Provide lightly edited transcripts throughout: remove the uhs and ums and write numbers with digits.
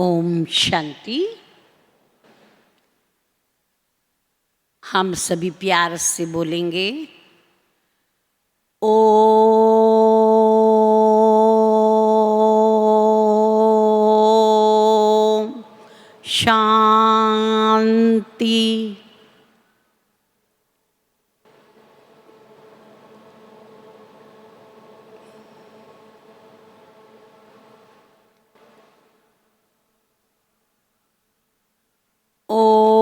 ओम शांति। हम सभी प्यार से बोलेंगे ओम शांति। ओम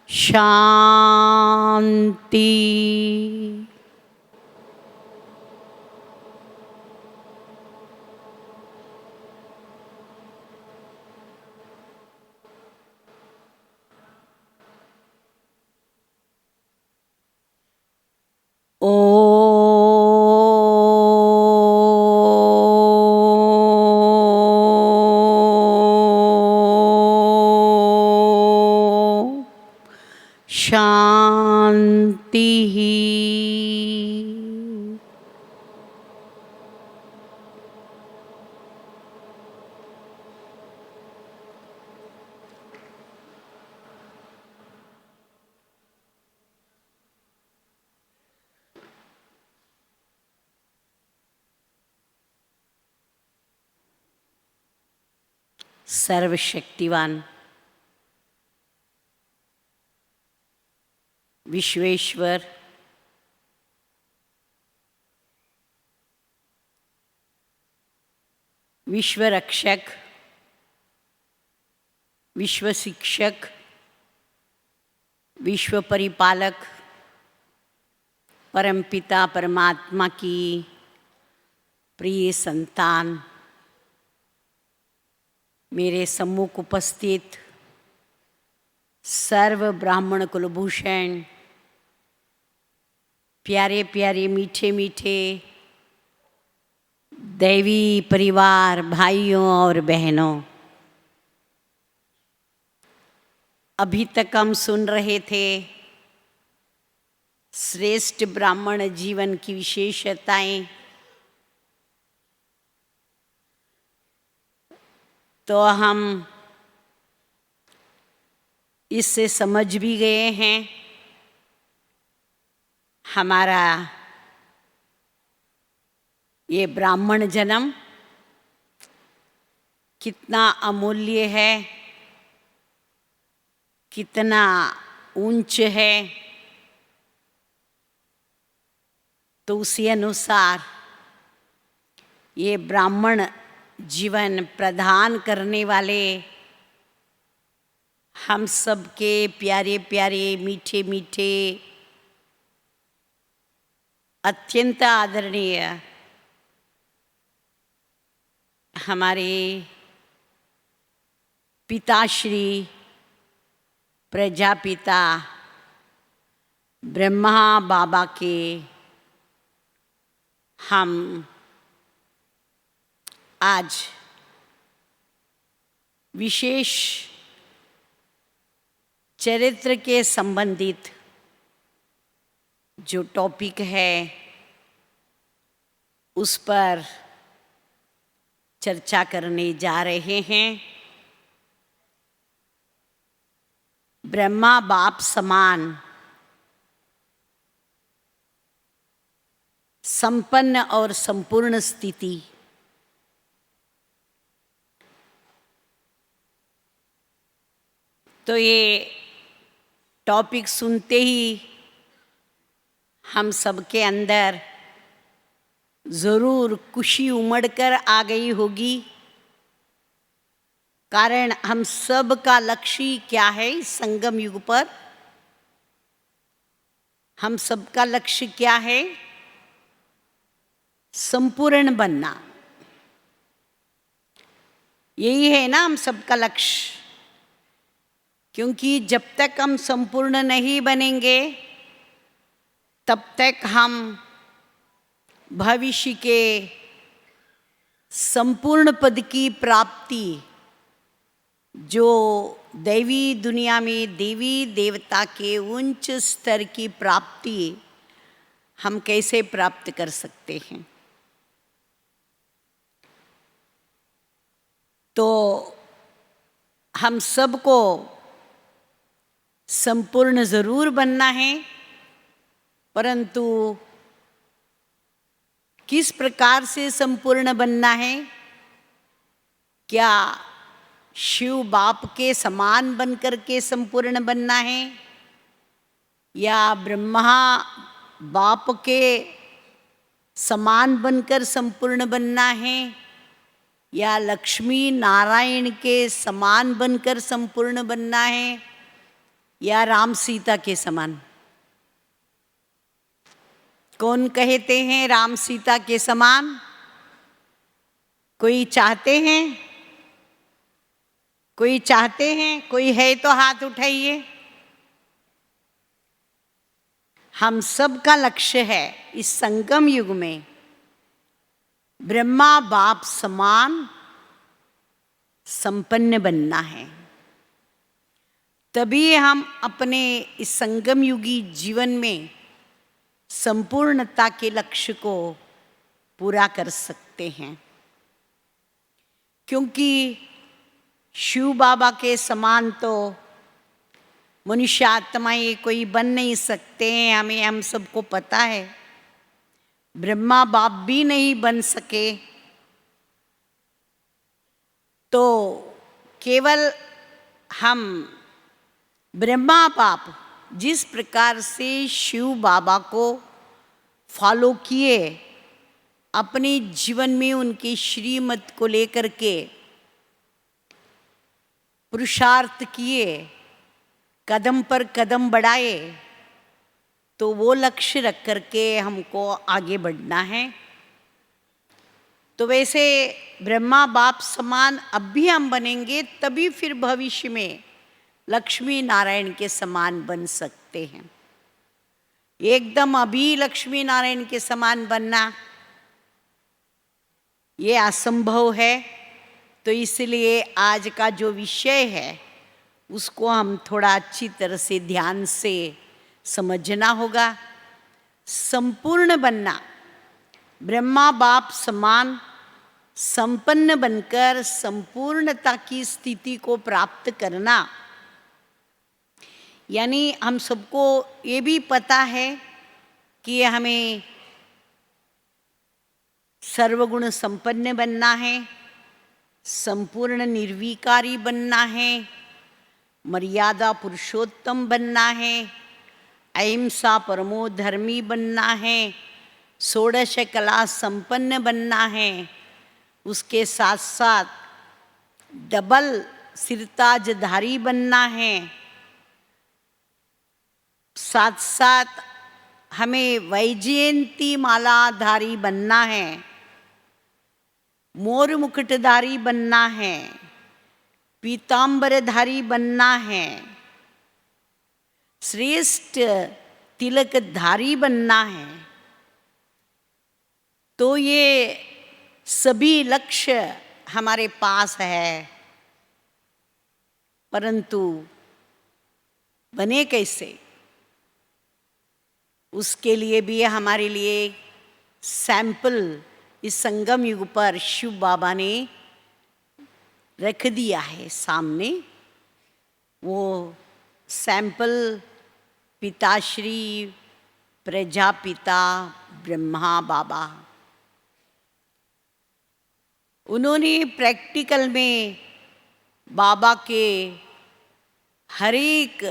शांति। ओम शांति। सर्वशक्तिवान विश्वेश्वर विश्व रक्षक, विश्व शिक्षक, विश्व परिपालक परमपिता परमात्मा की प्रिय संतान, मेरे सम्मुख उपस्थित सर्व ब्राह्मण कुलभूषण, प्यारे प्यारे मीठे मीठे दैवी परिवार भाइयों और बहनों, अभी तक हम सुन रहे थे श्रेष्ठ ब्राह्मण जीवन की विशेषताएं। तो हम इससे समझ भी गए हैं हमारा ये ब्राह्मण जन्म कितना अमूल्य है, कितना ऊंच है। तो उसी अनुसार ये ब्राह्मण जीवन प्रदान करने वाले हम सबके प्यारे प्यारे मीठे मीठे अत्यंत आदरणीय हमारे पिताश्री प्रजापिता ब्रह्मा बाबा के हम आज विशेष चरित्र के संबंधित जो टॉपिक है उस पर चर्चा करने जा रहे हैं। ब्रह्मा बाप समान संपन्न और संपूर्ण स्थिति, तो ये टॉपिक सुनते ही हम सबके अंदर ज़रूर खुशी उमड़कर आ गई होगी। कारण हम सब का लक्ष्य क्या है इस संगम युग पर? हम सब का लक्ष्य क्या है? संपूर्ण बनना। यही है ना हम सबका लक्ष्य। क्योंकि जब तक हम संपूर्ण नहीं बनेंगे तब तक हम भविष्य के संपूर्ण पद की प्राप्ति जो दैवी दुनिया में देवी देवता के उच्च स्तर की प्राप्ति हम कैसे प्राप्त कर सकते हैं। तो हम सबको संपूर्ण ज़रूर बनना है, परंतु किस प्रकार से संपूर्ण बनना है? क्या शिव बाप के समान बनकर के संपूर्ण बनना है, या ब्रह्मा बाप के समान बनकर संपूर्ण बनना है, या लक्ष्मी नारायण के समान बनकर संपूर्ण बनना है, या राम सीता के समान? कौन कहते हैं राम सीता के समान? कोई चाहते हैं? कोई चाहते हैं? कोई है तो हाथ उठाइए। हम सब का लक्ष्य है इस संगम युग में ब्रह्मा बाप समान संपन्न बनना है। तभी हम अपने इस संगम युगी जीवन में संपूर्णता के लक्ष्य को पूरा कर सकते हैं। क्योंकि शिव बाबा के समान तो मनुष्य आत्माएं कोई बन नहीं सकते हैं, हम सबको पता है। ब्रह्मा बाप भी नहीं बन सके, तो केवल हम ब्रह्मा बाप जिस प्रकार से शिव बाबा को फॉलो किए, अपने जीवन में उनके श्रीमत को लेकर के पुरुषार्थ किए, कदम पर कदम बढ़ाए, तो वो लक्ष्य रख करके हमको आगे बढ़ना है। तो वैसे ब्रह्मा बाप समान अब भी हम बनेंगे, तभी फिर भविष्य में लक्ष्मी नारायण के समान बन सकते हैं। एकदम अभी लक्ष्मी नारायण के समान बनना ये असंभव है। तो इसलिए आज का जो विषय है उसको हम थोड़ा अच्छी तरह से ध्यान से समझना होगा। संपूर्ण बनना, ब्रह्मा बाप समान संपन्न बनकर संपूर्णता की स्थिति को प्राप्त करना, यानी हम सबको ये भी पता है कि हमें सर्वगुण संपन्न बनना है, संपूर्ण निर्विकारी बनना है, मर्यादा पुरुषोत्तम बनना है, अहिंसा परमो धर्मी बनना है, षोडश कला संपन्न बनना है, उसके साथ साथ डबल सिरताजधारी बनना है, साथ साथ हमें वैजयंती मालाधारी बनना है, मोर मुकुटधारी बनना है, पीतांबरधारी बनना है, श्रेष्ठ तिलकधारी बनना है। तो ये सभी लक्ष्य हमारे पास है, परंतु बने कैसे, उसके लिए भी हमारे लिए सैंपल इस संगम युग पर शिव बाबा ने रख दिया है सामने। वो सैंपल पिताश्री प्रजापिता ब्रह्मा बाबा, उन्होंने प्रैक्टिकल में बाबा के हर एक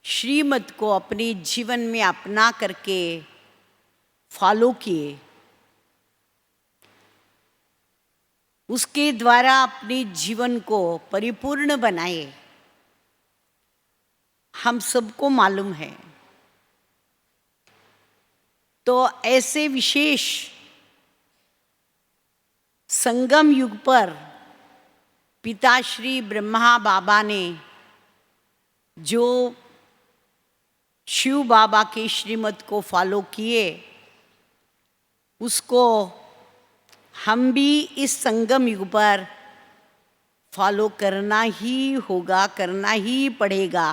श्रीमत को अपने जीवन में अपना करके फॉलो किए, उसके द्वारा अपने जीवन को परिपूर्ण बनाए। हम सबको मालूम है। तो ऐसे विशेष संगम युग पर पिताश्री ब्रह्मा बाबा ने जो शिव बाबा के श्रीमत को फॉलो किए, उसको हम भी इस संगम युग पर फॉलो करना ही होगा, करना ही पड़ेगा,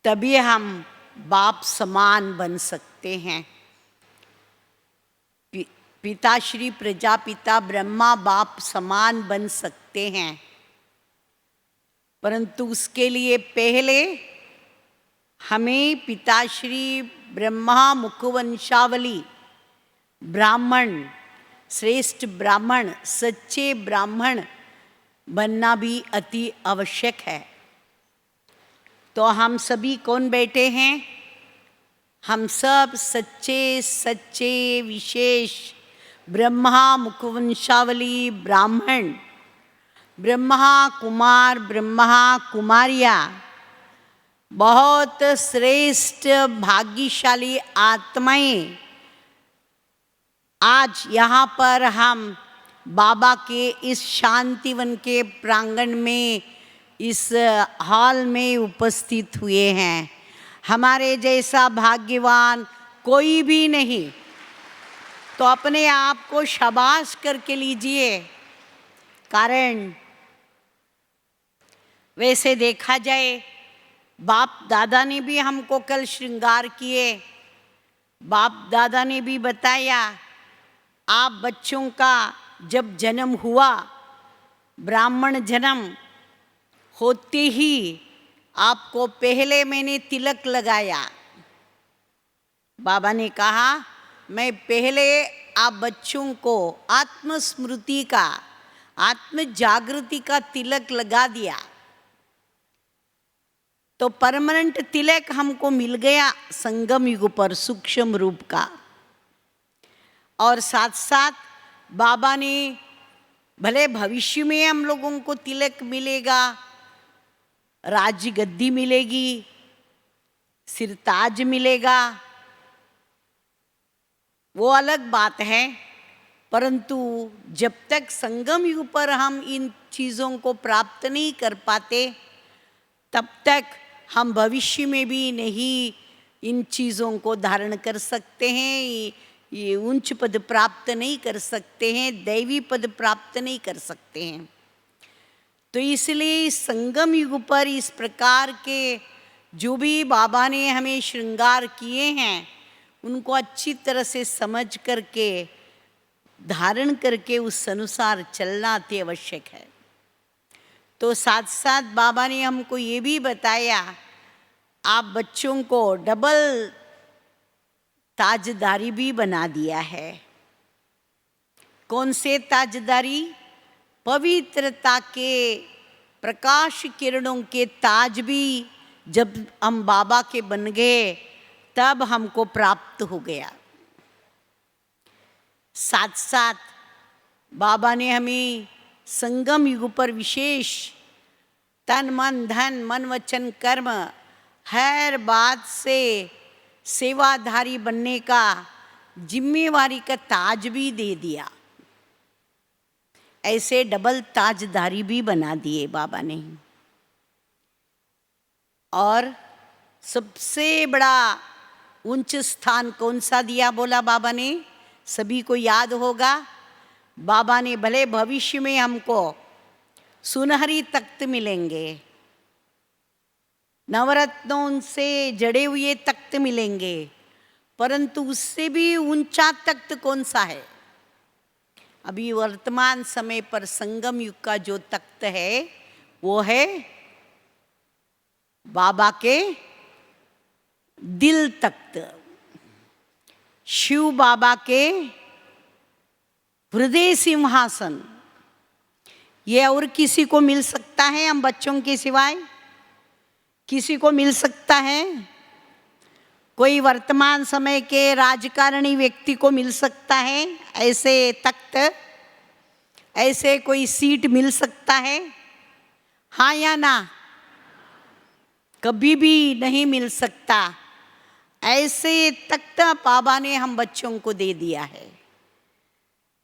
तभी हम बाप समान बन सकते हैं। पिताश्री प्रजापिता ब्रह्मा बाप समान बन सकते हैं, परंतु उसके लिए पहले हमें पिताश्री ब्रह्मा मुखवंशावली ब्राह्मण, श्रेष्ठ ब्राह्मण, सच्चे ब्राह्मण बनना भी अति आवश्यक है। तो हम सभी कौन बैठे हैं? हम सब सच्चे सच्चे विशेष ब्रह्मा मुखवंशावली ब्राह्मण, ब्रह्मा कुमार, ब्रह्मा कुमारियाँ, बहुत श्रेष्ठ भाग्यशाली आत्माएं आज यहाँ पर हम बाबा के इस शांतिवन के प्रांगण में, इस हॉल में उपस्थित हुए हैं। हमारे जैसा भाग्यवान कोई भी नहीं। तो अपने आप को शाबाश करके लीजिए। कारण वैसे देखा जाए, बाप दादा ने भी हमको कल श्रृंगार किए। बाप दादा ने भी बताया, आप बच्चों का जब जन्म हुआ, ब्राह्मण जन्म होते ही आपको पहले मैंने तिलक लगाया। बाबा ने कहा, मैं पहले आप बच्चों को आत्मस्मृति का, आत्म जागृति का तिलक लगा दिया। तो परमानेंट तिलक हमको मिल गया संगम युग पर सूक्ष्म रूप का। और साथ साथ बाबा ने, भले भविष्य में हम लोगों को तिलक मिलेगा, राज गद्दी मिलेगी, सिरताज मिलेगा, वो अलग बात है, परंतु जब तक संगम युग पर हम इन चीज़ों को प्राप्त नहीं कर पाते, तब तक हम भविष्य में भी नहीं इन चीज़ों को धारण कर सकते हैं, ये उच्च पद प्राप्त नहीं कर सकते हैं, दैवी पद प्राप्त नहीं कर सकते हैं। तो इसलिए संगम युग पर इस प्रकार के जो भी बाबा ने हमें श्रृंगार किए हैं, उनको अच्छी तरह से समझ करके, धारण करके उस अनुसार चलना अति आवश्यक है। तो साथ साथ बाबा ने हमको ये भी बताया, आप बच्चों को डबल ताजदारी भी बना दिया है। कौन से ताजदारी? पवित्रता के प्रकाश किरणों के ताज भी जब हम बाबा के बन गए, तब हमको प्राप्त हो गया। साथ साथ बाबा ने हमें संगम युग पर विशेष तन मन धन मन वचन कर्म हर बात से सेवाधारी बनने का जिम्मेवारी का ताज भी दे दिया। ऐसे डबल ताजदारी भी बना दिए बाबा ने। और सबसे बड़ा उच्च स्थान कौन सा दिया बोला बाबा ने? सभी को याद होगा, बाबा ने भले भविष्य में हमको सुनहरी तख्त मिलेंगे, नवरत्नों से जड़े हुए तख्त मिलेंगे, परंतु उससे भी ऊंचा तख्त कौन सा है? अभी वर्तमान समय पर संगम युग का जो तख्त है, वो है बाबा के दिल तख्त, शिव बाबा के हृदय सिंहासन। ये और किसी को मिल सकता है? हम बच्चों के सिवाय किसी को मिल सकता है? कोई वर्तमान समय के राजकारणी व्यक्ति को मिल सकता है ऐसे तख्त, ऐसे कोई सीट मिल सकता है? हाँ या ना? कभी भी नहीं मिल सकता। ऐसे तख्त बाबा ने हम बच्चों को दे दिया है।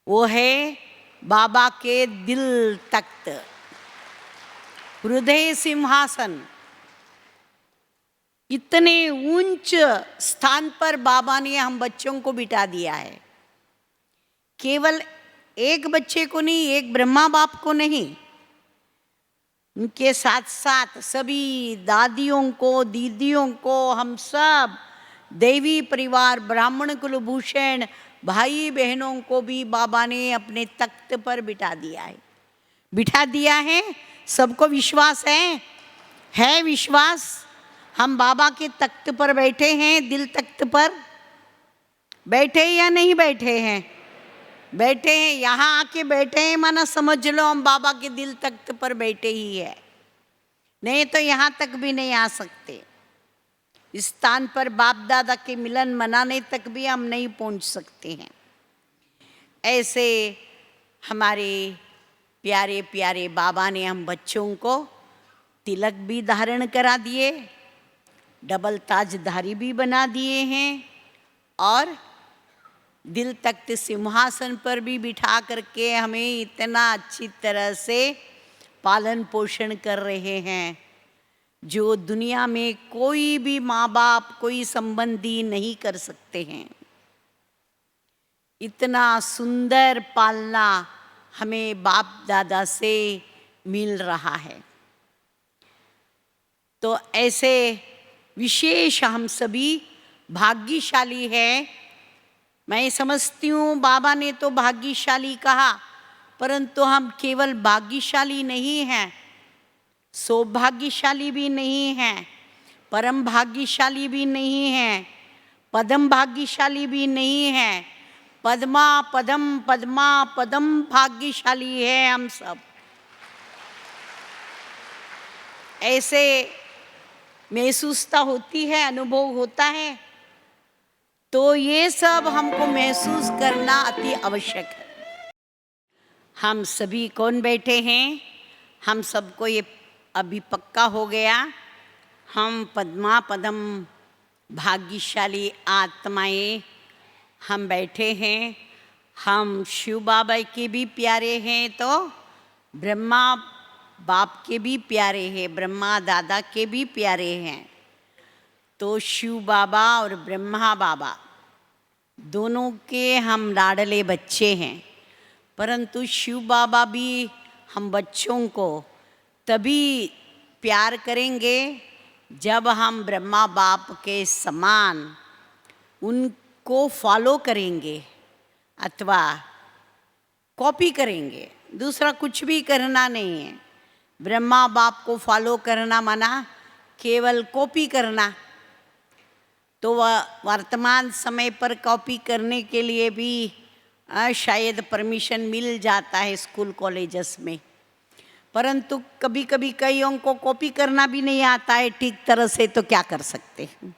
वो है बाबा के दिल तख्त, हृदय सिंहासन। इतने ऊंच स्थान पर बाबा ने हम बच्चों को बिठा दिया है। केवल एक बच्चे को नहीं, एक ब्रह्मा बाप को नहीं, उनके साथ साथ सभी दादियों को, दीदियों को, हम सब देवी परिवार, ब्राह्मण कुलभूषण भाई बहनों को भी बाबा ने अपने तख्त पर बिठा दिया है। सबको विश्वास है विश्वास। हम बाबा के तख्त पर बैठे हैं, दिल तख्त पर बैठे या नहीं बैठे हैं? बैठे हैं। यहाँ आके बैठे हैं माना समझ लो हम बाबा के दिल तख्त पर बैठे ही है, नहीं तो यहाँ तक भी नहीं आ सकते। इस स्थान पर बाप दादा के मिलन मनाने तक भी हम नहीं पहुँच सकते हैं। ऐसे हमारे प्यारे प्यारे बाबा ने हम बच्चों को तिलक भी धारण करा दिए, डबल ताजधारी भी बना दिए हैं और दिल तख्त सिंहासन पर भी बिठा करके हमें इतना अच्छी तरह से पालन पोषण कर रहे हैं, जो दुनिया में कोई भी माँ बाप, कोई संबंधी नहीं कर सकते हैं। इतना सुंदर पालना हमें बाप दादा से मिल रहा है। तो ऐसे विशेष हम सभी भाग्यशाली हैं। मैं समझती हूँ बाबा ने तो भाग्यशाली कहा, परंतु हम केवल भाग्यशाली नहीं हैं, सौभाग्यशाली भी नहीं हैं, परम भाग्यशाली भी नहीं हैं, पदम भाग्यशाली भी नहीं हैं, पद्मा पदम भाग्यशाली है हम सब। ऐसे महसूसता होती है, अनुभव होता है। तो ये सब हमको महसूस करना अति आवश्यक है। हम सभी कौन बैठे हैं? हम सबको ये अभी पक्का हो गया, हम पद्मा पदम भाग्यशाली आत्माएं हम बैठे हैं। हम शिव बाबा के भी प्यारे हैं, तो ब्रह्मा बाप के भी प्यारे हैं, ब्रह्मा दादा के भी प्यारे हैं। तो शिव बाबा और ब्रह्मा बाबा दोनों के हम लाडले बच्चे हैं, परंतु शिव बाबा भी हम बच्चों को तभी प्यार करेंगे जब हम ब्रह्मा बाप के समान उनको फॉलो करेंगे अथवा कॉपी करेंगे। दूसरा कुछ भी करना नहीं है। ब्रह्मा बाप को फॉलो करना माना केवल कॉपी करना। तो वह वर्तमान समय पर कॉपी करने के लिए भी शायद परमिशन मिल जाता है स्कूल कॉलेजेस में, परंतु कभी कभी कईयों को कॉपी करना भी नहीं आता है ठीक तरह से, तो क्या कर सकते हैं।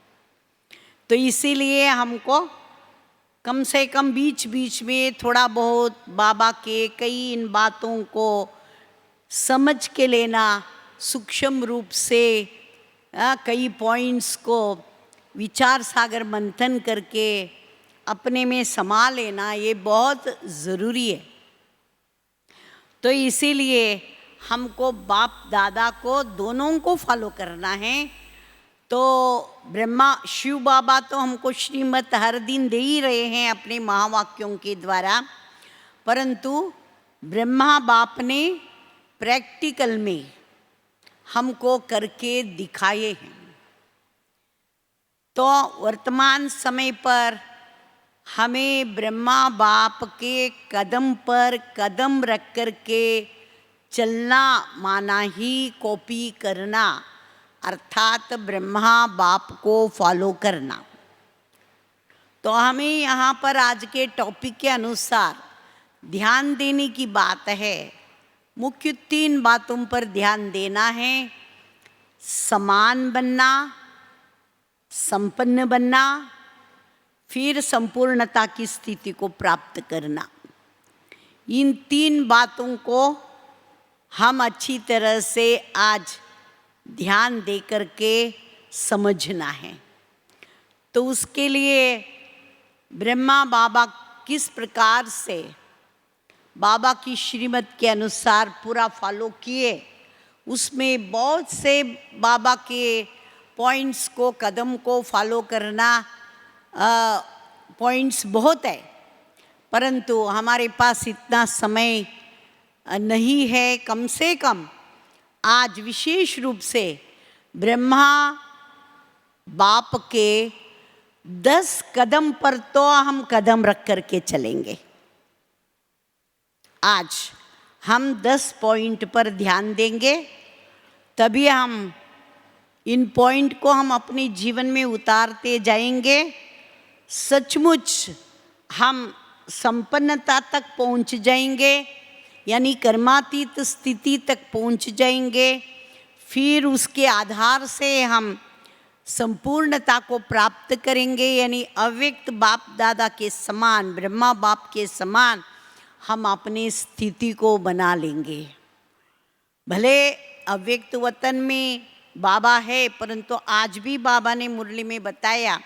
तो इसीलिए हमको कम से कम बीच बीच में थोड़ा बहुत बाबा के कई इन बातों को समझ के लेना, सूक्ष्म रूप से कई पॉइंट्स को विचार सागर मंथन करके अपने में समा लेना, ये बहुत ज़रूरी है। तो इसीलिए हमको बाप दादा को दोनों को फॉलो करना है। तो ब्रह्मा शिव बाबा तो हमको श्रीमत हर दिन दे ही रहे हैं अपने महावाक्यों के द्वारा, परंतु ब्रह्मा बाप ने प्रैक्टिकल में हमको करके दिखाए हैं। तो वर्तमान समय पर हमें ब्रह्मा बाप के कदम पर कदम रख कर के चलना माना ही कॉपी करना, अर्थात ब्रह्मा बाप को फॉलो करना। तो हमें यहाँ पर आज के टॉपिक के अनुसार ध्यान देने की बात है। मुख्य 3 बातों पर ध्यान देना है। समान बनना, संपन्न बनना, फिर संपूर्णता की स्थिति को प्राप्त करना। इन 3 बातों को हम अच्छी तरह से आज ध्यान दे कर के समझना है। तो उसके लिए ब्रह्मा बाबा किस प्रकार से बाबा की श्रीमत के अनुसार पूरा फॉलो किए, उसमें बहुत से बाबा के पॉइंट्स को, कदम को फॉलो करना पॉइंट्स बहुत है, परंतु हमारे पास इतना समय नहीं है। कम से कम आज विशेष रूप से ब्रह्मा बाप के 10 कदम पर तो हम कदम रख करके चलेंगे। आज हम 10 पॉइंट पर ध्यान देंगे, तभी हम इन पॉइंट को हम अपने जीवन में उतारते जाएंगे। सचमुच हम संपन्नता तक पहुंच जाएंगे, यानी कर्मातीत स्थिति तक पहुंच जाएंगे। फिर उसके आधार से हम संपूर्णता को प्राप्त करेंगे, यानी अव्यक्त बाप दादा के समान, ब्रह्मा बाप के समान हम अपनी स्थिति को बना लेंगे। भले अव्यक्त वतन में बाबा है, परंतु आज भी बाबा ने मुरली में बताया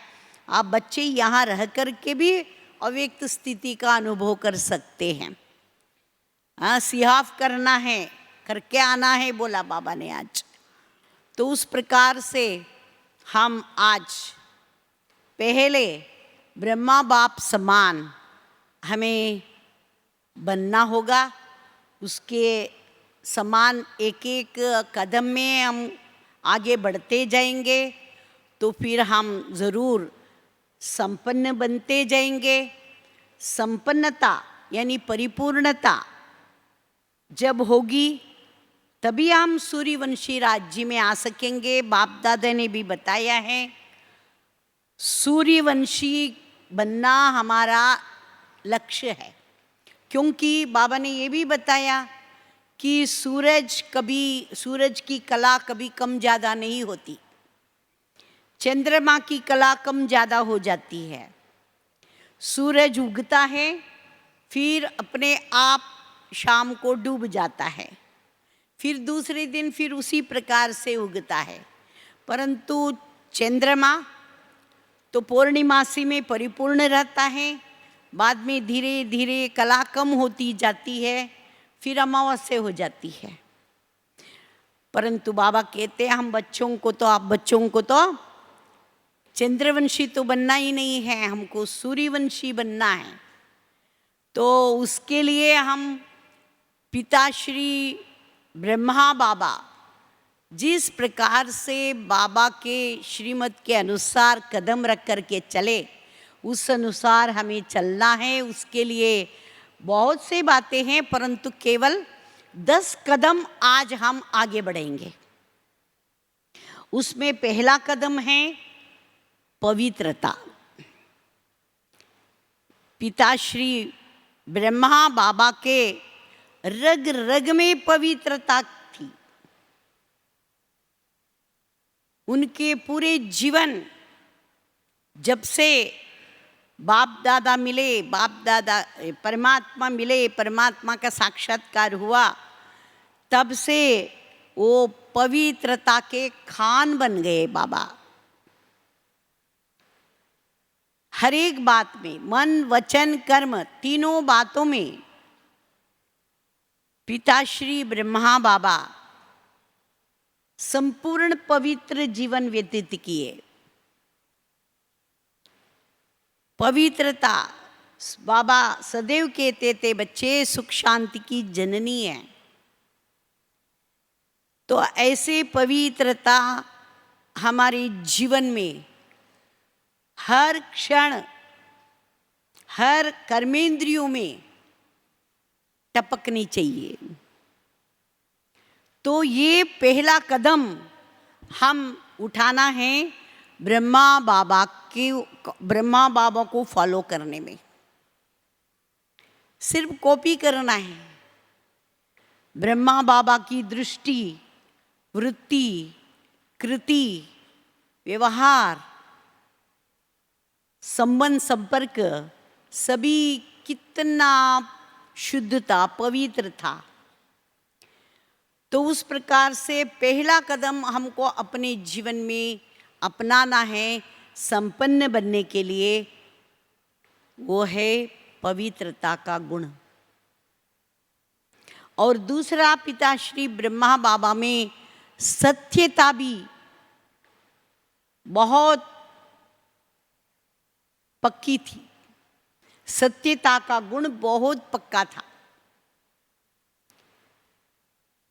आप बच्चे यहाँ रह कर के भी अव्यक्त स्थिति का अनुभव कर सकते हैं। हाँ, सिहाफ करना है, करके आना है, बोला बाबा ने आज। तो उस प्रकार से हम आज पहले ब्रह्मा बाप समान हमें बनना होगा। उसके समान एक एक कदम में हम आगे बढ़ते जाएंगे, तो फिर हम ज़रूर संपन्न बनते जाएंगे। संपन्नता यानी परिपूर्णता जब होगी तभी हम सूर्यवंशी राज्य में आ सकेंगे। बाप दादा ने भी बताया है, सूर्यवंशी बनना हमारा लक्ष्य है, क्योंकि बाबा ने ये भी बताया कि सूरज की कला कभी कम ज़्यादा नहीं होती, चंद्रमा की कला कम ज़्यादा हो जाती है। सूरज उगता है, फिर अपने आप शाम को डूब जाता है, फिर दूसरे दिन फिर उसी प्रकार से उगता है। परंतु चंद्रमा तो पूर्णिमासी में परिपूर्ण रहता है, बाद में धीरे धीरे कला कम होती जाती है, फिर अमावस्या हो जाती है। परंतु बाबा कहते हैं हम बच्चों को तो, आप बच्चों को तो चंद्रवंशी तो बनना ही नहीं है, हमको सूर्यवंशी बनना है। तो उसके लिए हम पिताश्री ब्रह्मा बाबा जिस प्रकार से बाबा के श्रीमत के अनुसार कदम रख कर के चले, उस अनुसार हमें चलना है। उसके लिए बहुत से बातें हैं, परंतु केवल 10 कदम आज हम आगे बढ़ेंगे। उसमें पहला कदम है पवित्रता। पिताश्री ब्रह्मा बाबा के रग रग में पवित्रता थी। उनके पूरे जीवन, जब से बाप दादा मिले, बाप दादा परमात्मा मिले, परमात्मा का साक्षात्कार हुआ, तब से वो पवित्रता के खान बन गए बाबा। हर एक बात में, मन वचन कर्म तीनों बातों में पिताश्री ब्रह्मा बाबा संपूर्ण पवित्र जीवन व्यतीत किए। पवित्रता, बाबा सदैव कहते थे बच्चे सुख शांति की जननी है। तो ऐसे पवित्रता हमारे जीवन में हर क्षण, हर कर्मेंद्रियों में टपकनी चाहिए। तो ये पहला कदम हम उठाना है ब्रह्मा बाबा को फॉलो करने में। सिर्फ कॉपी करना है। ब्रह्मा बाबा की दृष्टि, वृत्ति, कृति, व्यवहार, संबंध, संपर्क सभी कितना शुद्ध था, पवित्र था। तो उस प्रकार से पहला कदम हमको अपने जीवन में अपनाना है संपन्न बनने के लिए, वो है पवित्रता का गुण। और दूसरा, पिताश्री ब्रह्मा बाबा में सत्यता भी बहुत पक्की थी। सत्यता का गुण बहुत पक्का था।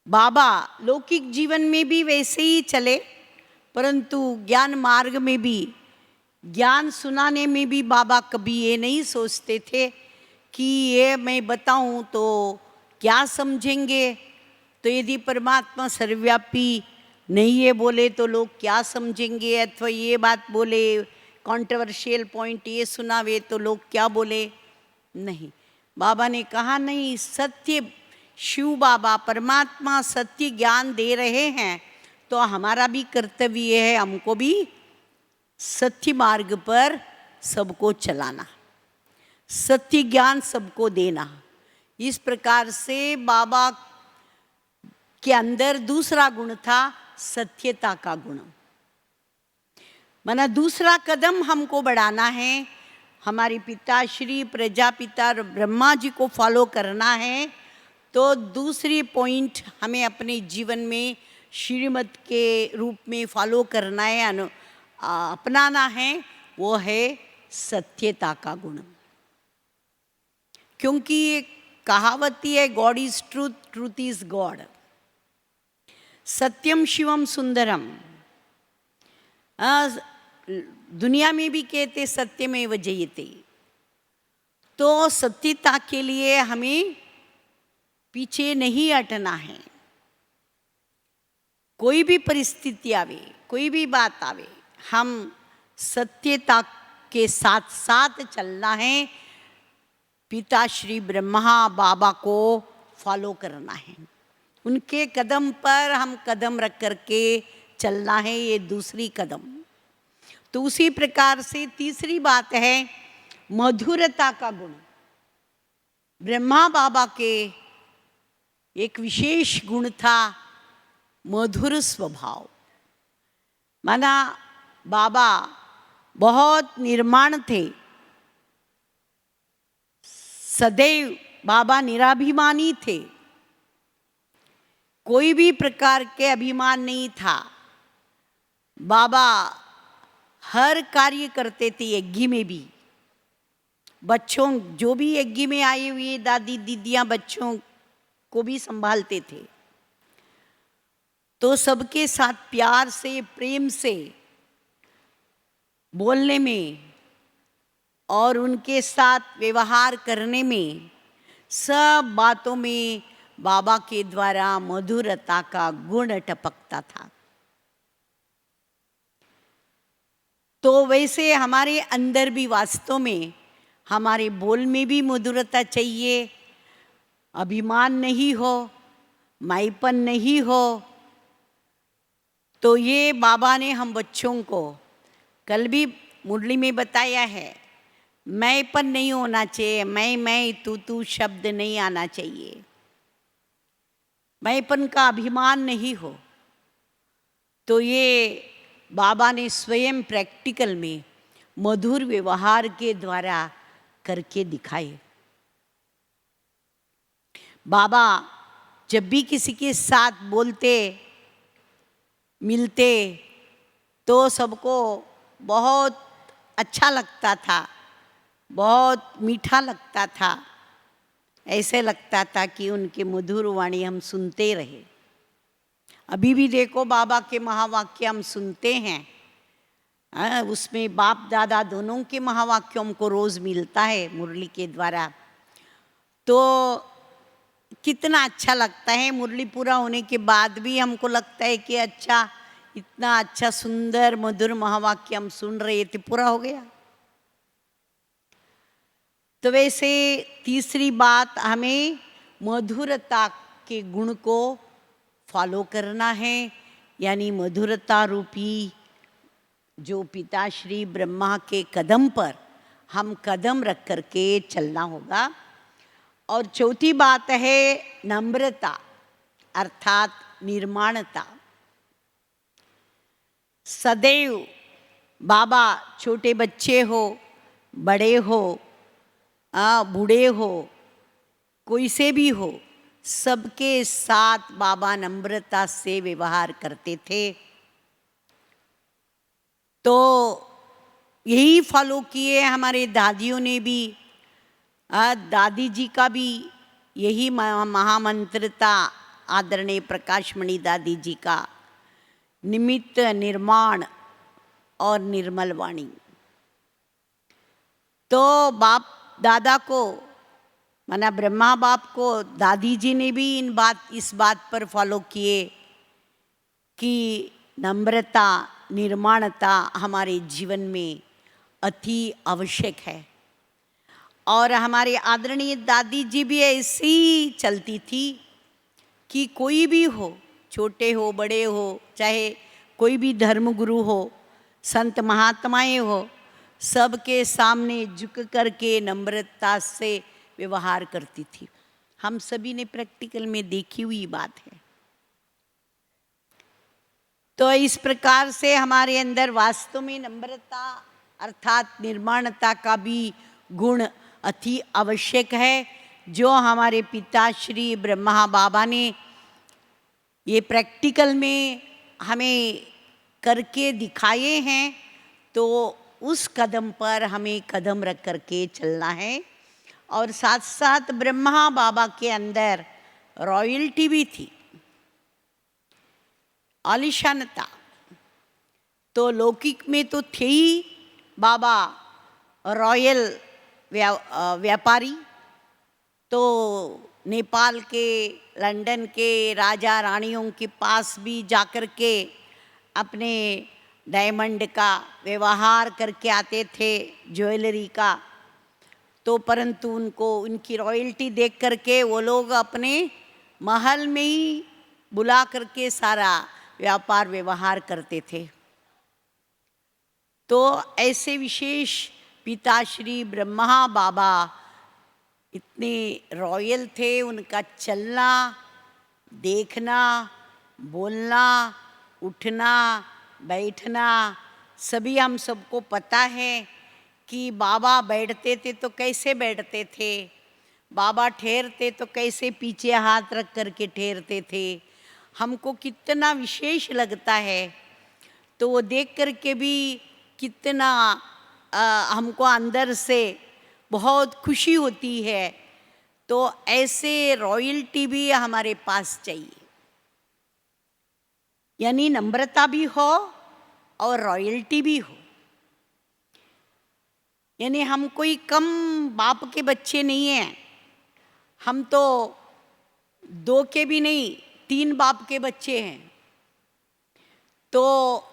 बाबा लौकिक जीवन में भी वैसे ही चले, परंतु ज्ञान मार्ग में भी, ज्ञान सुनाने में भी बाबा कभी ये नहीं सोचते थे कि ये मैं बताऊं तो क्या समझेंगे, तो यदि परमात्मा सर्वव्यापी नहीं ये बोले तो लोग क्या समझेंगे, अथवा ये बात बोले कंट्रोवर्शियल पॉइंट ये सुनावे तो लोग क्या बोले। नहीं, बाबा ने कहा नहीं, सत्य शिव बाबा परमात्मा सत्य ज्ञान दे रहे हैं तो हमारा भी कर्तव्य है, हमको भी सत्य मार्ग पर सबको चलाना, सत्य ज्ञान सबको देना। इस प्रकार से बाबा के अंदर दूसरा गुण था सत्यता का गुण। माना दूसरा कदम हमको बढ़ाना है, हमारे पिताश्री प्रजापिता ब्रह्मा जी को फॉलो करना है, तो दूसरी पॉइंट हमें अपने जीवन में श्रीमत के रूप में फॉलो करना है, अपनाना है, वो है सत्यता का गुण। क्योंकि ये कहावत ही है, God is truth, truth is God, सत्यम शिवम सुंदरम। दुनिया में भी कहते सत्यमेव जयते। तो सत्यता के लिए हमें पीछे नहीं हटना है। कोई भी परिस्थिति आवे, कोई भी बात आवे, हम सत्यता के साथ साथ चलना है, पिता श्री ब्रह्मा बाबा को फॉलो करना है, उनके कदम पर हम कदम रख करके चलना है, ये दूसरी कदम। तो उसी प्रकार से तीसरी बात है मधुरता का गुण। ब्रह्मा बाबा के एक विशेष गुण था मधुर स्वभाव। माना बाबा बहुत निर्माण थे, सदैव बाबा निराभिमानी थे, कोई भी प्रकार के अभिमान नहीं था। बाबा हर कार्य करते थे, यज्ञ में भी, बच्चों जो भी यज्ञ में आए हुए दादी दीदियां बच्चों को भी संभालते थे। तो सबके साथ प्यार से प्रेम से बोलने में और उनके साथ व्यवहार करने में, सब बातों में बाबा के द्वारा मधुरता का गुण टपकता था। तो वैसे हमारे अंदर भी वास्तव में हमारे बोल में भी मधुरता चाहिए, अभिमान नहीं हो, माईपन नहीं हो। तो ये बाबा ने हम बच्चों को कल भी मुरली में बताया है, मैंपन नहीं होना चाहिए, मैं तू शब्द नहीं आना चाहिए, मैंपन का अभिमान नहीं हो। तो ये बाबा ने स्वयं प्रैक्टिकल में मधुर व्यवहार के द्वारा करके दिखाए। बाबा जब भी किसी के साथ बोलते मिलते तो सबको बहुत अच्छा लगता था, बहुत मीठा लगता था, ऐसे लगता था कि उनके मधुर वाणी हम सुनते रहे। अभी भी देखो बाबा के महावाक्य हम सुनते हैं, उसमें बाप दादा दोनों के महावाक्यों हमको रोज़ मिलता है मुरली के द्वारा। तो कितना अच्छा लगता है, मुरली पूरा होने के बाद भी हमको लगता है कि अच्छा, इतना अच्छा सुंदर मधुर महावाक्य हम सुन रहे थे, पूरा हो गया। तो वैसे तीसरी बात, हमें मधुरता के गुण को फॉलो करना है, यानी मधुरता रूपी जो पिताश्री ब्रह्मा के कदम पर हम कदम रख करके चलना होगा। और चौथी बात है नम्रता, अर्थात निर्माणता। सदैव बाबा छोटे बच्चे हो, बड़े हो, बूढ़े हो, कोई से भी हो, सबके साथ बाबा नम्रता से व्यवहार करते थे। तो यही फॉलो किए हमारे दादियों ने भी। दादी जी का भी यही महामंत्र था, आदरणीय प्रकाशमणि दादी जी का निमित्त निर्माण और निर्मल वाणी। तो बाप दादा को माना ब्रह्मा बाप को दादी जी ने भी इस बात पर फॉलो किए कि नम्रता निर्माणता हमारे जीवन में अति आवश्यक है। और हमारे आदरणीय दादी जी भी ऐसी चलती थी कि कोई भी हो, छोटे हो बड़े हो, चाहे कोई भी धर्मगुरु हो, संत महात्माएं हो, सबके सामने झुक करके नम्रता से व्यवहार करती थी। हम सभी ने प्रैक्टिकल में देखी हुई बात है। तो इस प्रकार से हमारे अंदर वास्तव में नम्रता अर्थात निर्माणता का भी गुण अति आवश्यक है, जो हमारे पिता श्री ब्रह्मा बाबा ने ये प्रैक्टिकल में हमें करके दिखाए हैं। तो उस कदम पर हमें कदम रख करके चलना है। और साथ साथ ब्रह्मा बाबा के अंदर रॉयल्टी भी थी, आलिशानता। तो लौकिक में तो थे ही बाबा रॉयल व्यापारी। तो नेपाल के, लंदन के राजा रानियों के पास भी जाकर के अपने डायमंड का व्यवहार करके आते थे, ज्वेलरी का। तो परंतु उनको उनकी रॉयल्टी देख करके वो लोग अपने महल में ही बुला करके सारा व्यापार व्यवहार करते थे। तो ऐसे विशेष पिताश्री ब्रह्मा बाबा इतने रॉयल थे। उनका चलना, देखना, बोलना, उठना, बैठना सभी हम सबको पता है कि बाबा बैठते थे तो कैसे बैठते थे, बाबा ठहरते तो कैसे पीछे हाथ रख करके ठहरते थे। हमको कितना विशेष लगता है। तो वो देख करके भी कितना हमको अंदर से बहुत खुशी होती है। तो ऐसे रॉयल्टी भी हमारे पास चाहिए, यानी नम्रता भी हो और रॉयल्टी भी हो। यानी हम कोई कम बाप के बच्चे नहीं हैं, हम तो 2 के भी नहीं 3 बाप के बच्चे हैं। तो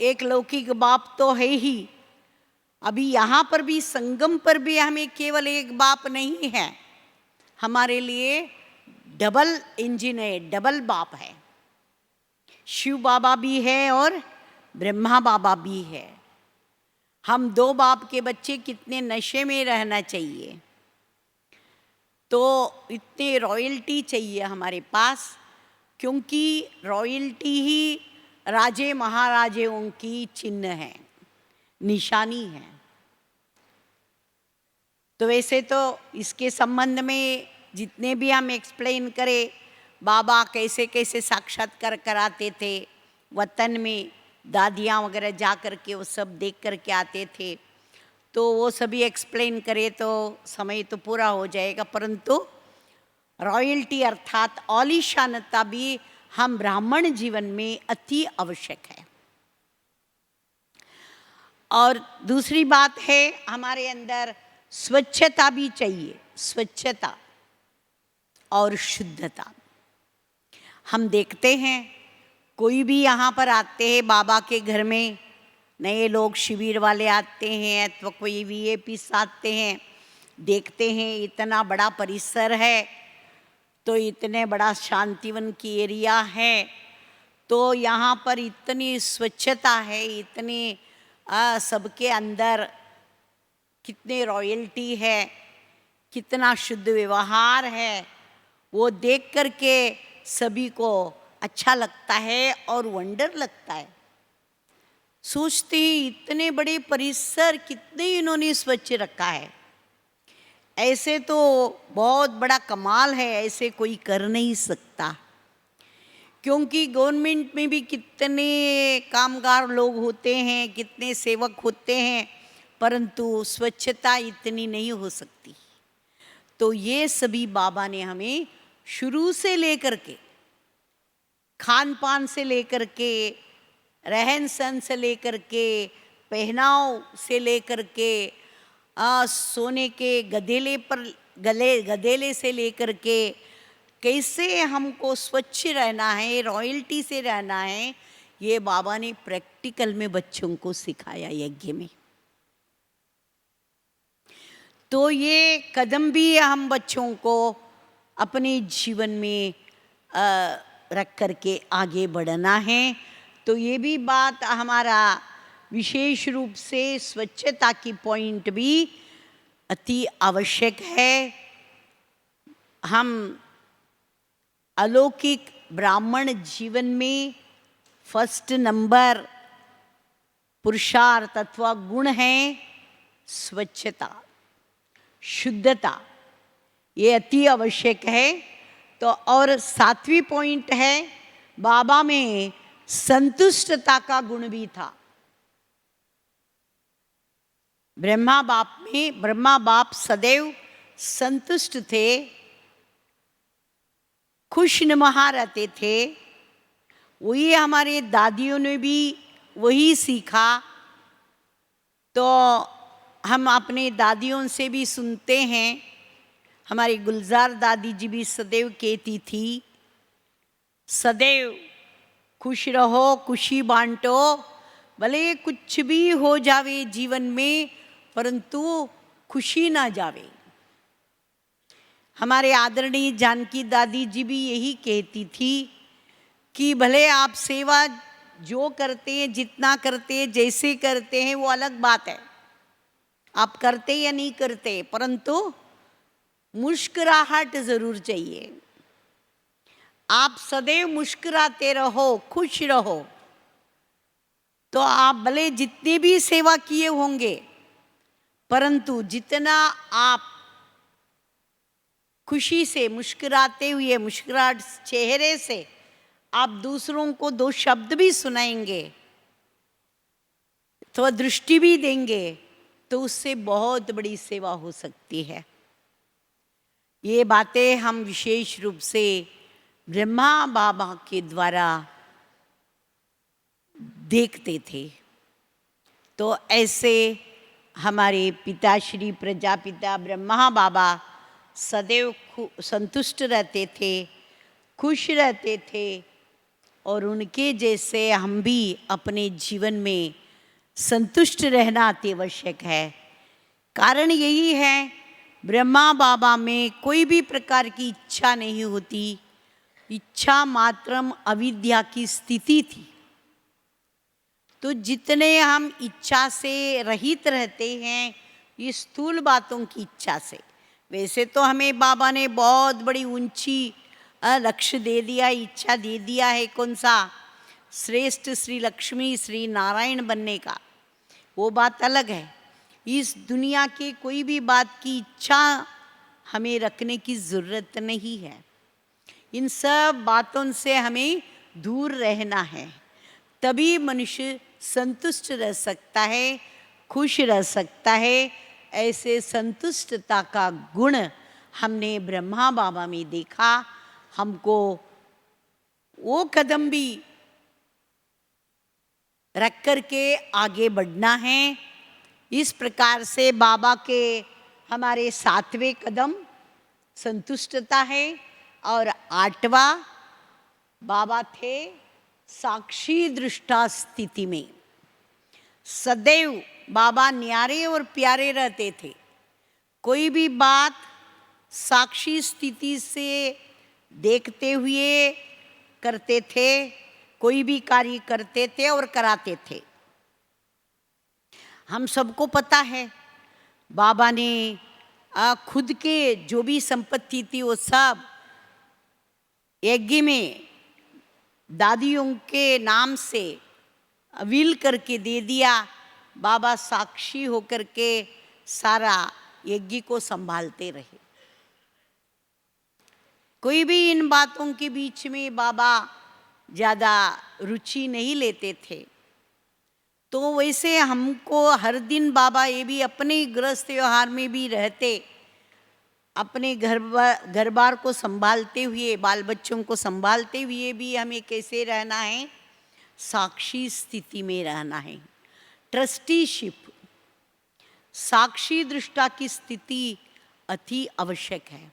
एक लौकिक बाप तो है ही, अभी यहाँ पर भी संगम पर भी हमें केवल एक बाप नहीं है, हमारे लिए डबल इंजन है, डबल बाप है। शिव बाबा भी है और ब्रह्मा बाबा भी है। हम 2 बाप के बच्चे कितने नशे में रहना चाहिए। तो इतने रॉयल्टी चाहिए हमारे पास, क्योंकि रॉयल्टी ही राजे महाराजेों की चिन्ह है, निशानी है। तो वैसे तो इसके संबंध में जितने भी हम एक्सप्लेन करें, बाबा कैसे कैसे साक्षात्कार कराते थे, वतन में दादियाँ वगैरह जा कर के वो सब देख कर के आते थे। तो वो सभी एक्सप्लेन करें तो समय तो पूरा हो जाएगा, परंतु रॉयल्टी अर्थात आलिशानता भी हम ब्राह्मण जीवन में अति आवश्यक है। और दूसरी बात है, हमारे अंदर स्वच्छता भी चाहिए, स्वच्छता और शुद्धता। हम देखते हैं कोई भी यहाँ पर आते हैं बाबा के घर में, नए लोग शिविर वाले आते हैं अथवा कोई वीआईपीस आते हैं, देखते हैं इतना बड़ा परिसर है, तो इतने बड़ा शांतिवन की एरिया है, तो यहाँ पर इतनी स्वच्छता है, इतनी सबके अंदर कितने रॉयल्टी है, कितना शुद्ध व्यवहार है, वो देख कर के सभी को अच्छा लगता है और वंडर लगता है। सोचते हैं इतने बड़े परिसर कितने इन्होंने स्वच्छ रखा है, ऐसे तो बहुत बड़ा कमाल है, ऐसे कोई कर नहीं सकता। क्योंकि गवर्नमेंट में भी कितने कामगार लोग होते हैं, कितने सेवक होते हैं, परंतु स्वच्छता इतनी नहीं हो सकती। तो ये सभी बाबा ने हमें शुरू से लेकर के खान पान से लेकर के, रहन सहन से लेकर के, पहनाव से लेकर के, सोने के गदेले से लेकर के, कैसे हमको स्वच्छ रहना है, रॉयल्टी से रहना है, ये बाबा ने प्रैक्टिकल में बच्चों को सिखाया यज्ञ में। तो ये कदम भी हम बच्चों को अपने जीवन में रख करके आगे बढ़ना है। तो ये भी बात हमारा विशेष रूप से स्वच्छता की पॉइंट भी अति आवश्यक है। हम अलौकिक ब्राह्मण जीवन में फर्स्ट नंबर पुरुषार्थ अथवा गुण है स्वच्छता, शुद्धता, ये अति आवश्यक है। तो और 7वीं पॉइंट है बाबा में संतुष्टता का गुण भी था। ब्रह्मा बाप सदैव संतुष्ट थे, खुशनुमा रहते थे। वही हमारे दादियों ने भी वही सीखा। तो हम अपने दादियों से भी सुनते हैं, हमारी गुलजार दादी जी भी सदैव कहती थी, सदैव खुश रहो, खुशी बांटो, भले कुछ भी हो जावे जीवन में, परंतु खुशी ना जावे। हमारे आदरणीय जानकी दादी जी भी यही कहती थी कि भले आप सेवा जो करते हैं, जितना करते हैं, जैसे करते हैं, वो अलग बात है, आप करते या नहीं करते, परंतु मुस्कुराहट जरूर चाहिए। आप सदैव मुस्कुराते रहो, खुश रहो, तो आप भले जितने भी सेवा किए होंगे, परंतु जितना आप खुशी से मुस्कुराते हुए, मुस्कुराहट चेहरे से आप दूसरों को 2 शब्द भी सुनाएंगे, तो दृष्टि भी देंगे, तो उससे बहुत बड़ी सेवा हो सकती है। ये बातें हम विशेष रूप से ब्रह्मा बाबा के द्वारा देखते थे। तो ऐसे हमारे पिताश्री प्रजापिता ब्रह्मा बाबा सदैव संतुष्ट रहते थे, खुश रहते थे, और उनके जैसे हम भी अपने जीवन में संतुष्ट रहना अति आवश्यक है। कारण यही है, ब्रह्मा बाबा में कोई भी प्रकार की इच्छा नहीं होती, इच्छा मात्रम अविद्या की स्थिति थी। तो जितने हम इच्छा से रहित रहते हैं, ये स्थूल बातों की इच्छा से, वैसे तो हमें बाबा ने बहुत बड़ी ऊंची लक्ष्य दे दिया, इच्छा दे दिया है, कौन सा, श्रेष्ठ श्री लक्ष्मी श्री नारायण बनने का, वो बात अलग है। इस दुनिया की कोई भी बात की इच्छा हमें रखने की ज़रूरत नहीं है। इन सब बातों से हमें दूर रहना है, तभी मनुष्य संतुष्ट रह सकता है, खुश रह सकता है। ऐसे संतुष्टता का गुण हमने ब्रह्मा बाबा में देखा। हमको वो कदम भी रख कर के आगे बढ़ना है। इस प्रकार से बाबा के हमारे 7वें कदम संतुष्टता है, और 8वां बाबा थे साक्षी दृष्टा स्थिति में। सदैव बाबा न्यारे और प्यारे रहते थे। कोई भी बात साक्षी स्थिति से देखते हुए करते थे, कोई भी कार्य करते थे और कराते थे। हम सबको पता है, बाबा ने खुद के जो भी संपत्ति थी वो सब यज्ञ में दादियों के नाम से विल करके दे दिया। बाबा साक्षी होकर के सारा यज्ञ को संभालते रहे। कोई भी इन बातों के बीच में बाबा ज़्यादा रुचि नहीं लेते थे। तो वैसे हमको हर दिन बाबा ये भी अपने गृहस्थ व्यवहार में भी रहते, अपने घर बार को संभालते हुए, बाल बच्चों को संभालते हुए भी हमें कैसे रहना है? साक्षी स्थिति में रहना है। ट्रस्टीशिप, साक्षी दृष्टा की स्थिति अति आवश्यक है।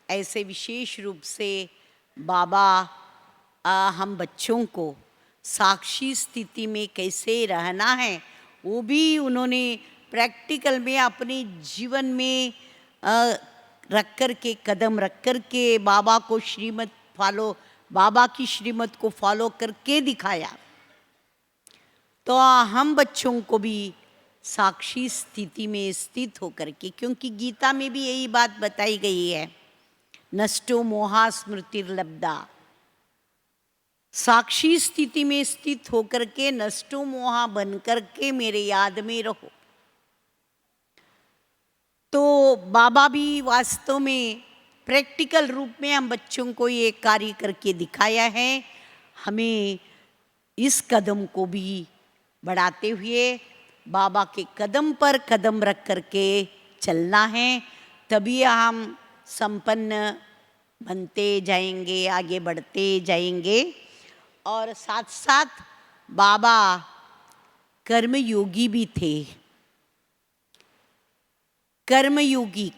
ऐसे विशेष रूप से बाबा हम बच्चों को साक्षी स्थिति में कैसे रहना है वो भी उन्होंने प्रैक्टिकल में अपने जीवन में रख कर के, कदम रख कर के बाबा की श्रीमत को फॉलो करके दिखाया। तो हम बच्चों को भी साक्षी स्थिति में स्थित होकर के, क्योंकि गीता में भी यही बात बताई गई है, नष्टो मोहा स्मृतिर्लब्धा, साक्षी स्थिति में स्थित होकर के नष्टो मोहा बन करके मेरे याद में रहो। तो बाबा भी वास्तव में प्रैक्टिकल रूप में हम बच्चों को ये कार्य करके दिखाया है। हमें इस कदम को भी बढ़ाते हुए बाबा के कदम पर कदम रख करके चलना है, तभी हम संपन्न बनते जाएंगे, आगे बढ़ते जाएंगे। और साथ साथ बाबा कर्मयोगी भी थे। कर्मयोगी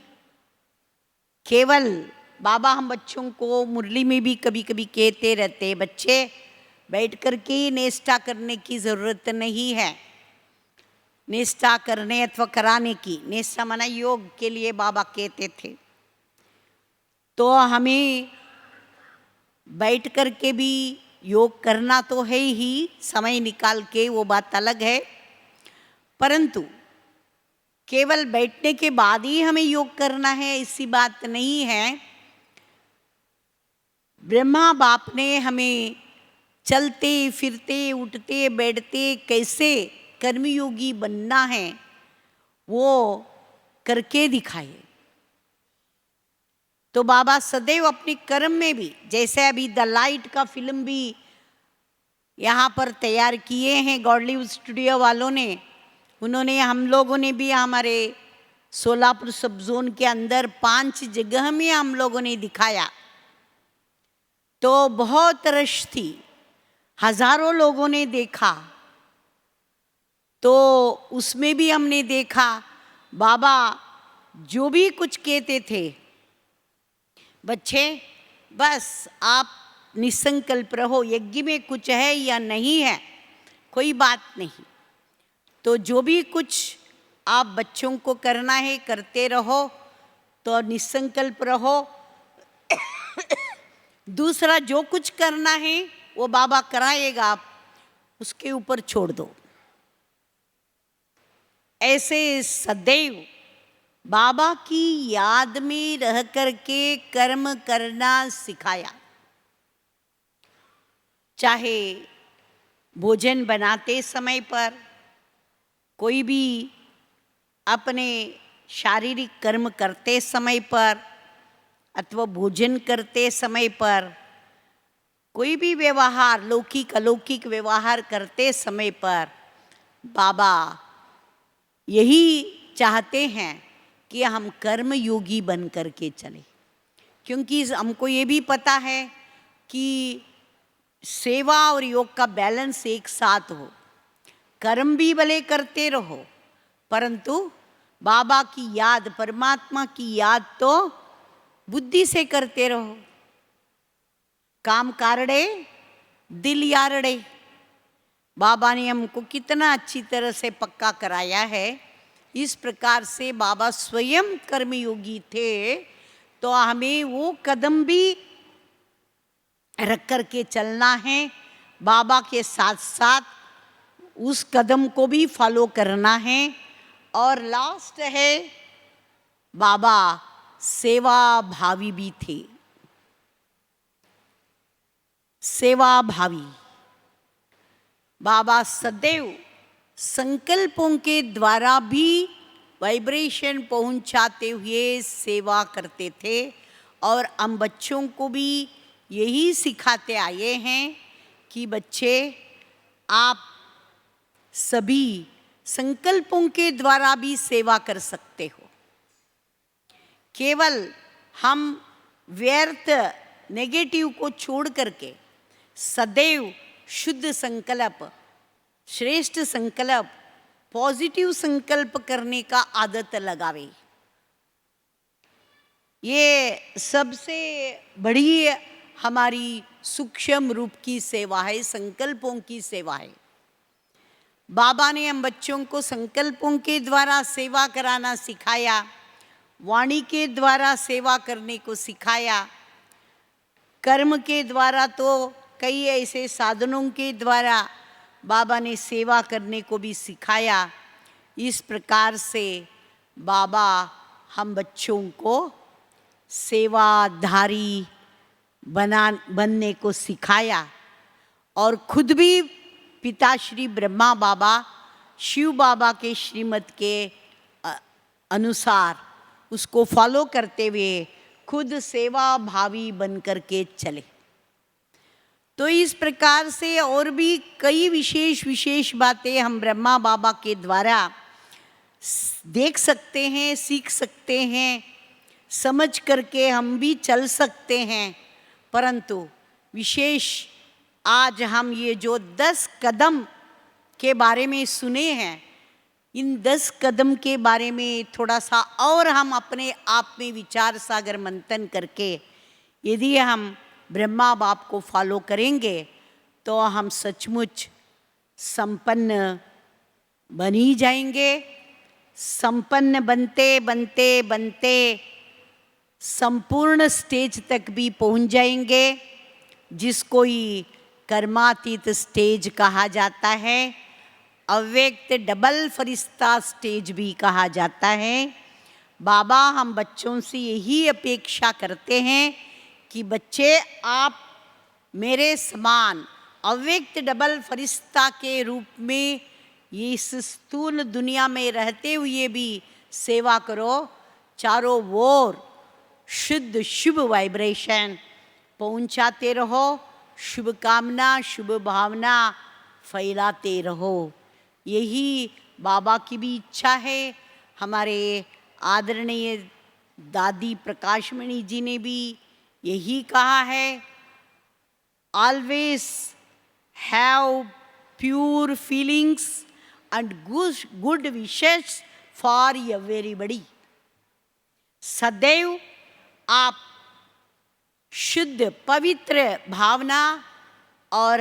केवल बाबा हम बच्चों को मुरली में भी कभी कभी कहते रहते, बच्चे बैठ कर के निष्ठा करने की ज़रूरत नहीं है। निष्ठा करने अथवा कराने की, निष्ठा माना योग के लिए बाबा कहते थे। तो हमें बैठ कर के भी योग करना तो है ही, समय निकाल के, वो बात अलग है। परंतु केवल बैठने के बाद ही हमें योग करना है ऐसी बात नहीं है। ब्रह्मा बाप ने हमें चलते फिरते उठते बैठते कैसे कर्मयोगी बनना है वो करके दिखाए। तो बाबा सदैव अपने कर्म में भी, जैसे अभी द लाइट का फिल्म भी यहाँ पर तैयार किए हैं गॉडलिव स्टूडियो वालों ने, उन्होंने, हम लोगों ने भी हमारे सोलापुर सब जोन के अंदर 5 जगह में हम लोगों ने दिखाया। तो बहुत रश थी, हजारों लोगों ने देखा। तो उसमें भी हमने देखा बाबा जो भी कुछ कहते थे, बच्चे बस आप निसंकल्प रहो, यज्ञ में कुछ है या नहीं है कोई बात नहीं, तो जो भी कुछ आप बच्चों को करना है करते रहो, तो निसंकल्प रहो। दूसरा जो कुछ करना है वो बाबा कराएगा, आप उसके ऊपर छोड़ दो। ऐसे सदैव बाबा की याद में रह करके कर्म करना सिखाया। चाहे भोजन बनाते समय पर, कोई भी अपने शारीरिक कर्म करते समय पर, अथवा भोजन करते समय पर, कोई भी व्यवहार, लौकिक अलौकिक व्यवहार करते समय पर, बाबा यही चाहते हैं कि हम कर्म योगी बन करके चले। क्योंकि हमको ये भी पता है कि सेवा और योग का बैलेंस एक साथ हो। कर्म भी भले करते रहो, परंतु बाबा की याद, परमात्मा की याद तो बुद्धि से करते रहो। काम कारड़े दिल यारड़े, बाबा ने हमको कितना अच्छी तरह से पक्का कराया है। इस प्रकार से बाबा स्वयं कर्मयोगी थे, तो हमें वो कदम भी रख कर के चलना है। बाबा के साथ साथ उस कदम को भी फॉलो करना है। और लास्ट है, बाबा सेवा भावी भी थे। सेवा भावी बाबा सदैव संकल्पों के द्वारा भी वाइब्रेशन पहुंचाते हुए सेवा करते थे। और हम बच्चों को भी यही सिखाते आए हैं कि बच्चे आप सभी संकल्पों के द्वारा भी सेवा कर सकते हो। केवल हम व्यर्थ नेगेटिव को छोड़ करके सदैव शुद्ध संकल्प, श्रेष्ठ संकल्प, पॉजिटिव संकल्प करने का आदत लगावे। ये सबसे बड़ी हमारी सूक्ष्म रूप की सेवा है, संकल्पों की सेवा है। बाबा ने हम बच्चों को संकल्पों के द्वारा सेवा कराना सिखाया, वाणी के द्वारा सेवा करने को सिखाया, कर्म के द्वारा तो कई ऐसे साधनों के द्वारा बाबा ने सेवा करने को भी सिखाया। इस प्रकार से बाबा हम बच्चों को सेवाधारी बनने को सिखाया और खुद भी पिता श्री ब्रह्मा बाबा शिव बाबा के श्रीमत के अनुसार उसको फॉलो करते हुए खुद सेवा भावी बन करके चले। तो इस प्रकार से और भी कई विशेष बातें हम ब्रह्मा बाबा के द्वारा देख सकते हैं, सीख सकते हैं, समझ करके हम भी चल सकते हैं। परंतु विशेष आज हम ये जो 10 कदम के बारे में सुने हैं, इन 10 कदम के बारे में थोड़ा सा और हम अपने आप में विचार सागर मंथन करके यदि हम ब्रह्मा बाप को फॉलो करेंगे तो हम सचमुच संपन्न बन ही जाएंगे। संपन्न बनते बनते बनते संपूर्ण स्टेज तक भी पहुंच जाएंगे, जिसको ही कर्मातीत स्टेज कहा जाता है, अव्यक्त डबल फरिश्ता स्टेज भी कहा जाता है। बाबा हम बच्चों से यही अपेक्षा करते हैं कि बच्चे आप मेरे समान अव्यक्त डबल फरिश्ता के रूप में ये इस स्थूल दुनिया में रहते हुए भी सेवा करो। चारों ओर शुद्ध शुभ वाइब्रेशन पहुंचाते रहो, शुभ कामना शुभ भावना फैलाते रहो। यही बाबा की भी इच्छा है। हमारे आदरणीय दादी प्रकाशमणि जी ने भी यही कहा है, always have pure feelings and good wishes for everybody. सदैव आप शुद्ध पवित्र भावना और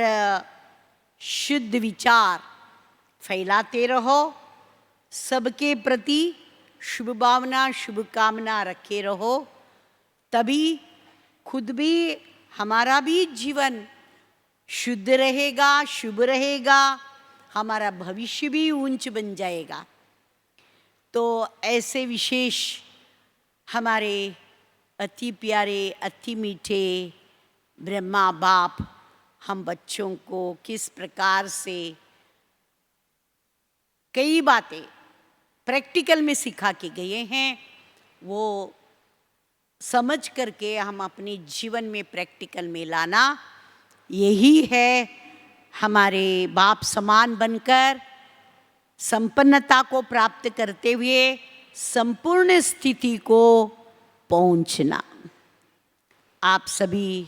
शुद्ध विचार फैलाते रहो, सबके प्रति शुभ भावना शुभ कामना रखे रहो, तभी खुद भी हमारा भी जीवन शुद्ध रहेगा, शुभ रहेगा, हमारा भविष्य भी ऊंच बन जाएगा। तो ऐसे विशेष हमारे अति प्यारे अति मीठे ब्रह्मा बाप हम बच्चों को किस प्रकार से कई बातें प्रैक्टिकल में सिखा के गए हैं, वो समझ करके हम अपने जीवन में प्रैक्टिकल में लाना, यही है हमारे बाप समान बनकर संपन्नता को प्राप्त करते हुए संपूर्ण स्थिति को पहुंचना। आप सभी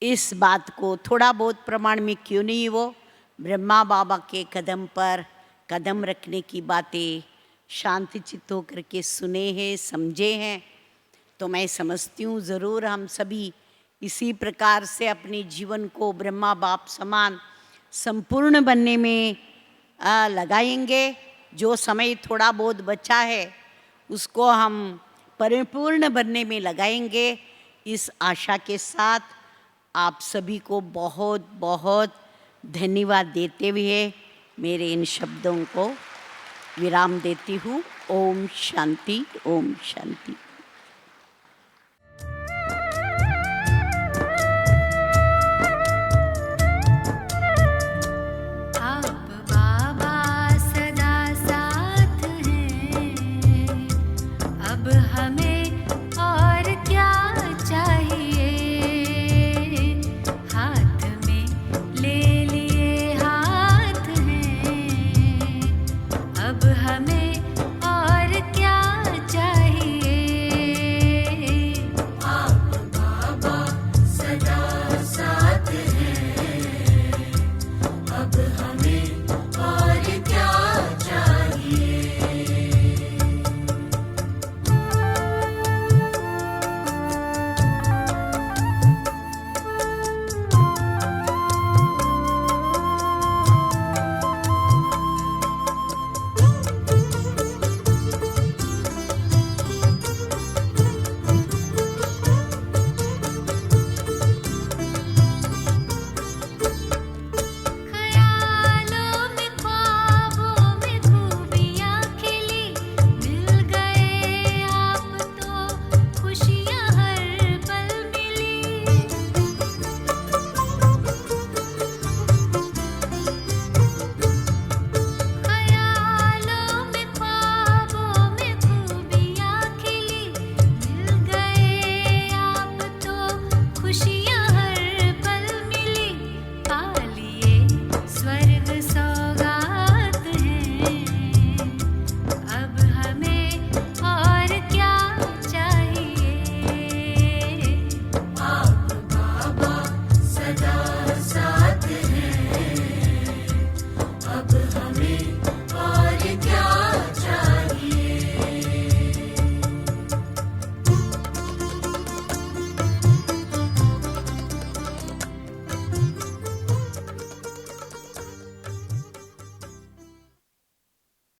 इस बात को थोड़ा बहुत प्रमाण में क्यों नहीं वो ब्रह्मा बाबा के कदम पर कदम रखने की बातें शांति चित्त होकर के सुने हैं, समझे हैं। तो मैं समझती हूँ ज़रूर हम सभी इसी प्रकार से अपने जीवन को ब्रह्मा बाप समान संपूर्ण बनने में लगाएंगे। जो समय थोड़ा बहुत बचा है उसको हम परिपूर्ण बनने में लगाएंगे। इस आशा के साथ आप सभी को बहुत बहुत धन्यवाद देते हुए मेरे इन शब्दों को विराम देती हूँ। ओम शांति, ओम शांति।